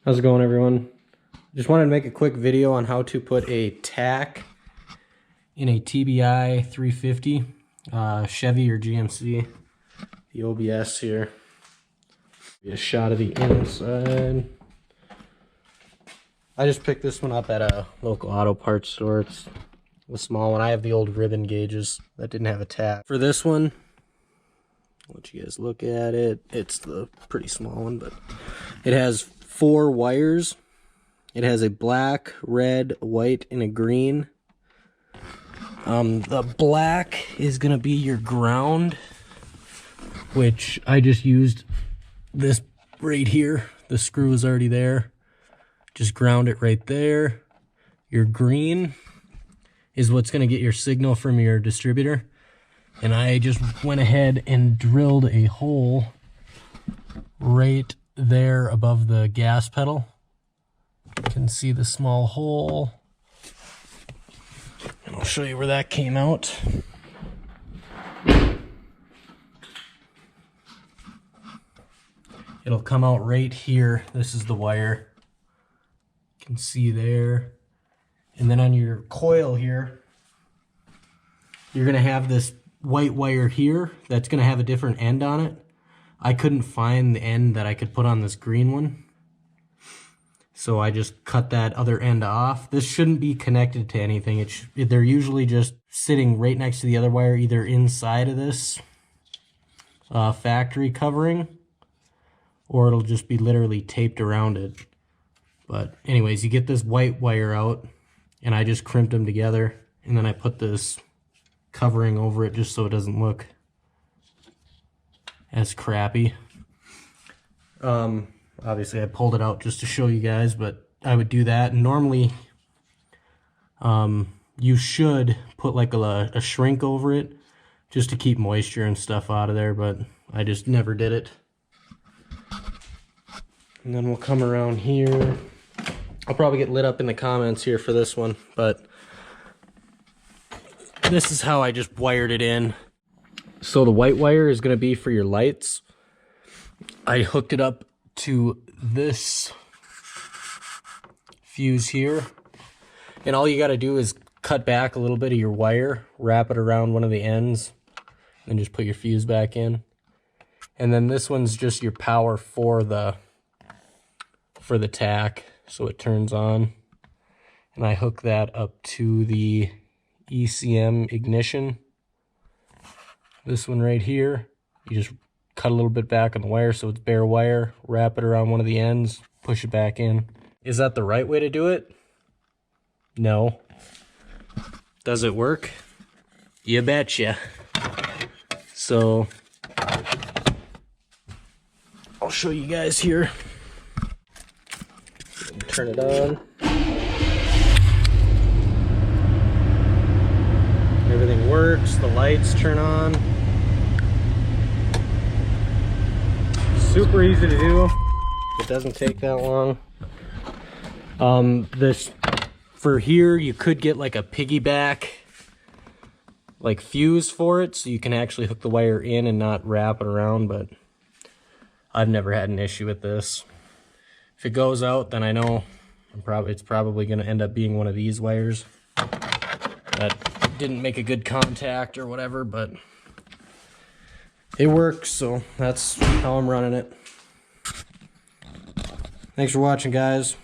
How's it going, everyone? Just wanted to make a quick video on how to put a Tach in a TBI 350 Chevy or GMC. The OBS here. Get a shot of the inside. I just picked this one up at a local auto parts store. It's a small one. I have the old ribbon gauges that didn't have a Tach. For this one, I'll let you guys look at it. It's the pretty small one, but it has 4 wires. It has a black, red, white, and a green. The black is gonna be your ground, which I just used this right here. The screw is already there. Just ground it right there. Your green is what's gonna get your signal from your distributor. And I just went ahead and drilled a hole right there above the gas pedal. You can see the small hole. And I'll show you where that came out. It'll come out right here. This is the wire. You can see there. And then on your coil here, you're gonna have this white wire here that's gonna have a different end on it. I couldn't find the end that I could put on this green one, so I just cut that other end off. This shouldn't be connected to anything. They're usually just sitting right next to the other wire, either inside of this factory covering, or it'll just be literally taped around it. But anyways, you get this white wire out, and I just crimped them together, and then I put this covering over it just so it doesn't look as crappy. Obviously I pulled it out just to show you guys, but I would do that. And normally you should put like a shrink over it just to keep moisture and stuff out of there, but I just never did it. And then we'll come around here. I'll probably get lit up in the comments here for this one, but this is how I just wired it in. So the white wire is going to be for your lights. I hooked it up to this fuse here. And all you got to do is cut back a little bit of your wire, wrap it around one of the ends, and just put your fuse back in. And then this one's just your power for the Tach, so it turns on. And I hook that up to the ECM ignition. This one right here, you just cut a little bit back on the wire so it's bare wire, wrap it around one of the ends, push it back in. Is that the right way to do it? No. Does it work? You betcha. So I'll show you guys here. Turn it on. Everything works, the lights turn on. Super easy to do. It doesn't take that long. This for here, you could get like a piggyback like fuse for it, so you can actually hook the wire in and not wrap it around, but I've never had an issue with this. If it goes out, then I know it's probably going to end up being one of these wires that didn't make a good contact or whatever, but it works, so that's how I'm running it. Thanks for watching, guys.